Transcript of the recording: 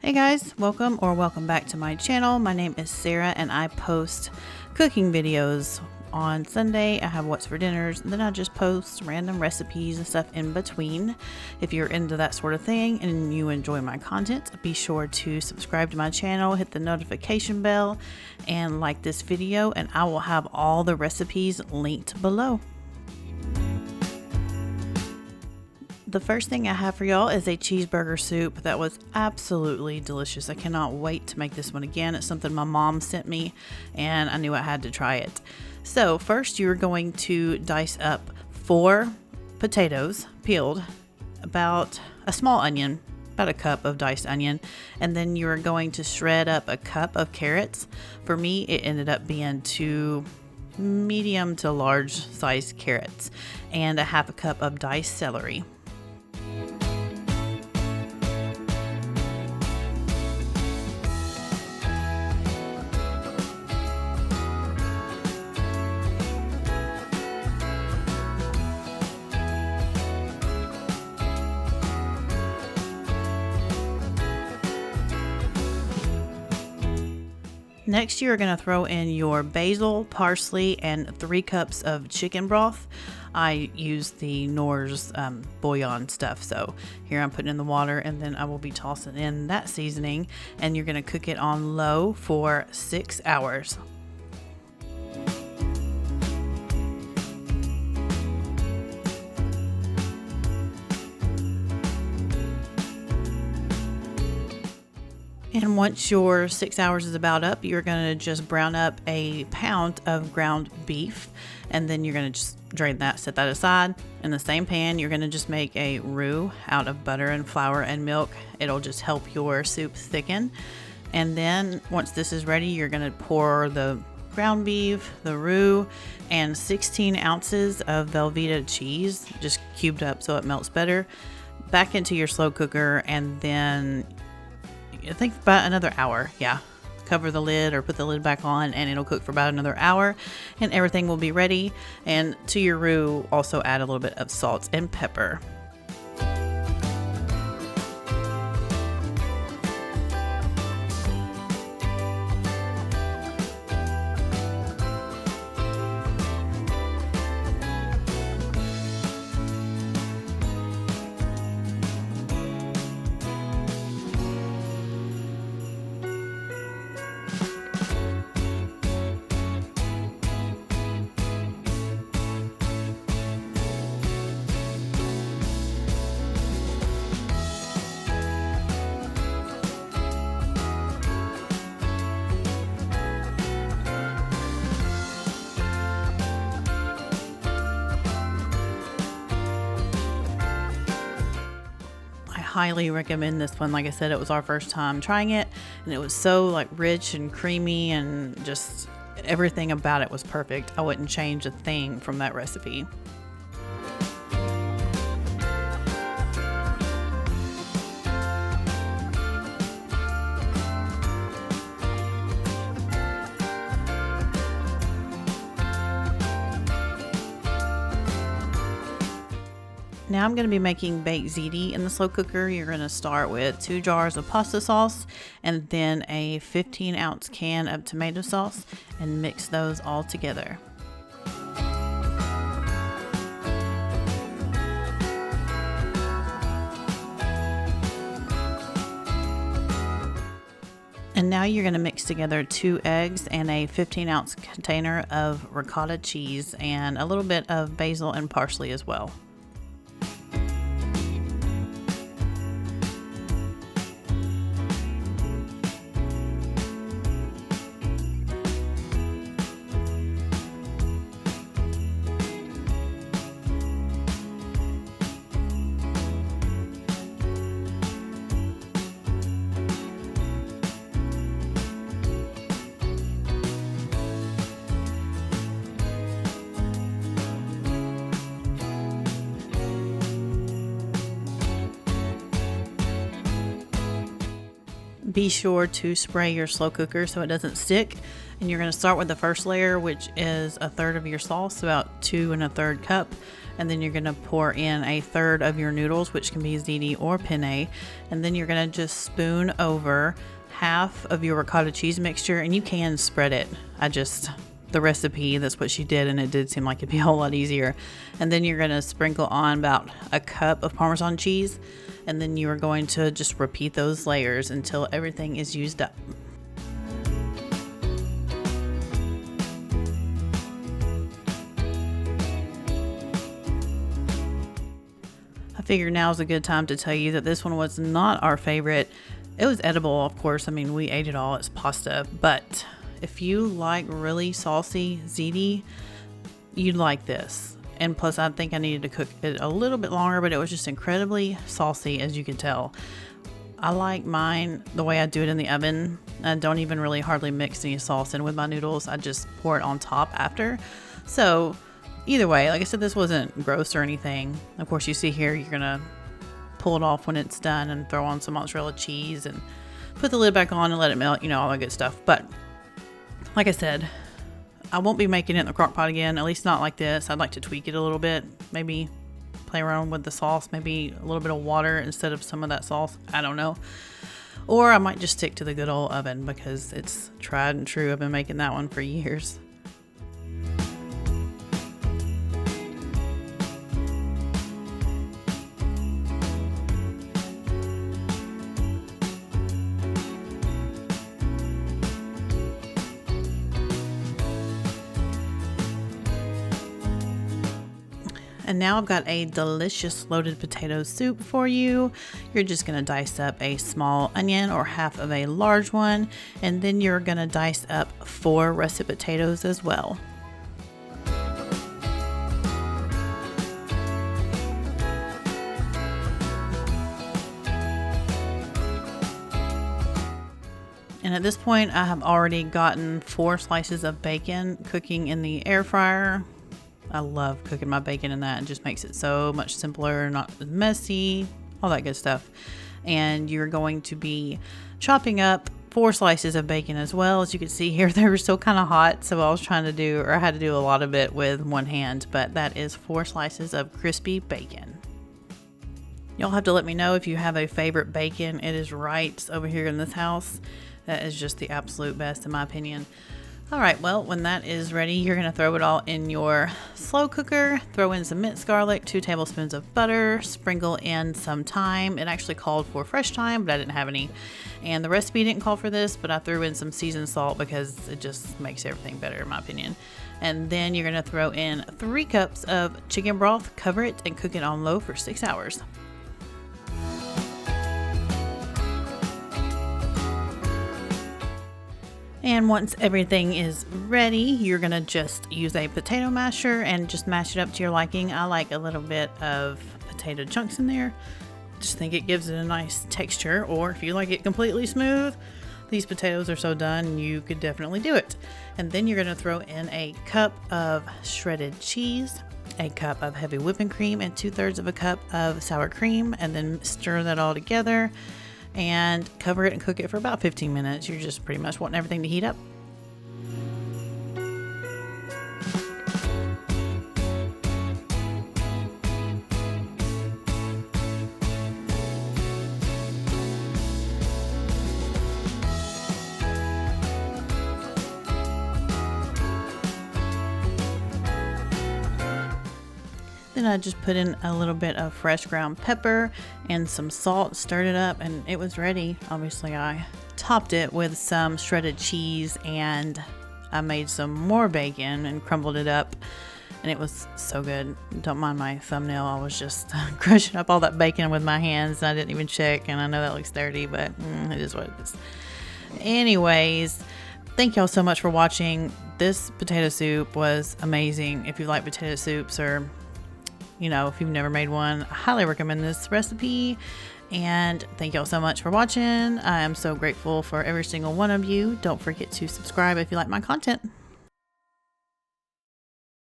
Hey guys, welcome back to my channel. My name is Sarah and I post cooking videos. On Sunday I have what's for dinners, and then I just post random recipes and stuff in between. If you're into that sort of thing and you enjoy my content, be sure to subscribe to my channel, hit the notification bell, and like this video, and I will have all the recipes linked below. The first thing I have for y'all is a cheeseburger soup that was absolutely delicious. I cannot wait to make this one again. It's something my mom sent me and I knew I had to try it. So first you're going to dice up 4 potatoes peeled, about a small onion, about a cup of diced onion, and then you're going to shred up a cup of carrots. For me, it ended up being 2 medium to large sized carrots and a half a cup of diced celery. Next, you're going to throw in your basil, parsley, and 3 cups of chicken broth. I use the Knorr's bouillon stuff, so here I'm putting in the water, and then I will be tossing in that seasoning, and you're going to cook it on low for 6 hours. And once your 6 hours is about up, you're going to just brown up a pound of ground beef, and then you're going to just drain that, set that aside. In the same pan, you're going to just make a roux out of butter and flour and milk. It'll just help your soup thicken. And then once this is ready, you're going to pour the ground beef, the roux, and 16 ounces of Velveeta cheese, just cubed up so it melts better, back into your slow cooker, and then I think about another hour. Cover the lid or put the lid back on, and it'll cook for about another hour, and everything will be ready. And to your roux, also add a little bit of salt and pepper. Highly recommend this one. Like I said, it was our first time trying it, and it was so rich and creamy, and just everything about it was perfect. I wouldn't change a thing from that recipe. Now I'm going to be making baked ziti in the slow cooker. You're going to start with 2 jars of pasta sauce and then a 15-ounce can of tomato sauce, and mix those all together. And now you're going to mix together 2 eggs and a 15-ounce container of ricotta cheese and a little bit of basil and parsley as well. Be sure to spray your slow cooker so it doesn't stick. And you're going to start with the first layer, which is 1/3 of your sauce, about 2 1/3 cup. and then you're going to pour in 1/3 of your noodles, which can be ziti or penne, and then you're going to just spoon over half of your ricotta cheese mixture, and you can spread it. The recipe, that's what she did, and it did seem like it'd be a whole lot easier. And then you're going to sprinkle on about a cup of Parmesan cheese, and then you're going to just repeat those layers until everything is used up. I figured now is a good time to tell you that this one was not our favorite. It was edible, of course. I mean, we ate it all. It's pasta, but if you like really saucy ziti, you'd like this. And plus, I think I needed to cook it a little bit longer, but it was just incredibly saucy, as you can tell. I like mine the way I do it in the oven. I don't even really hardly mix any sauce in with my noodles. I just pour it on top after. So either way, like I said, this wasn't gross or anything. Of course, you see here, you're going to pull it off when it's done and throw on some mozzarella cheese and put the lid back on and let it melt, all that good stuff. But like I said, I won't be making it in the crock pot again, at least not like this. I'd like to tweak it a little bit, maybe play around with the sauce, maybe a little bit of water instead of some of that sauce. I don't know. Or I might just stick to the good old oven because it's tried and true. I've been making that one for years. And now I've got a delicious loaded potato soup for you. You're just going to dice up a small onion or half of a large one, and then you're going to dice up 4 russet potatoes as well. And at this point, I have already gotten 4 slices of bacon cooking in the air fryer. I love cooking my bacon in that. It just makes it so much simpler, not as messy, all that good stuff. And you're going to be chopping up 4 slices of bacon as well. As you can see here, they were still kind of hot, so I had to do a lot of it with one hand, but that is 4 slices of crispy bacon. You'll have to let me know if you have a favorite bacon. It is right over here in this house. That is just the absolute best in my opinion. All right, well, when that is ready, you're going to throw it all in your slow cooker. Throw in some minced garlic, 2 tablespoons of butter, sprinkle in some thyme. It actually called for fresh thyme, but I didn't have any. And the recipe didn't call for this, but I threw in some seasoned salt because it just makes everything better in my opinion. And then you're going to throw in 3 cups of chicken broth, cover it, and cook it on low for 6 hours. And once everything is ready, you're going to just use a potato masher and just mash it up to your liking. I like a little bit of potato chunks in there. Just think it gives it a nice texture. Or if you like it completely smooth, these potatoes are so done, you could definitely do it. And then you're going to throw in a cup of shredded cheese, a cup of heavy whipping cream, and 2/3 of a cup of sour cream, and then stir that all together and cover it and cook it for about 15 minutes. You're just pretty much wanting everything to heat up. Then I just put in a little bit of fresh ground pepper and some salt, stirred it up, and it was ready. Obviously, I topped it with some shredded cheese, and I made some more bacon and crumbled it up, and it was so good. Don't mind my thumbnail. I was just crushing up all that bacon with my hands, and I didn't even check, and I know that looks dirty, but it is what it is. Anyways, thank y'all so much for watching. This potato soup was amazing. If you like potato soups, or if you've never made one, I highly recommend this recipe. And thank y'all so much for watching. I am so grateful for every single one of you. Don't forget to subscribe if you like my content.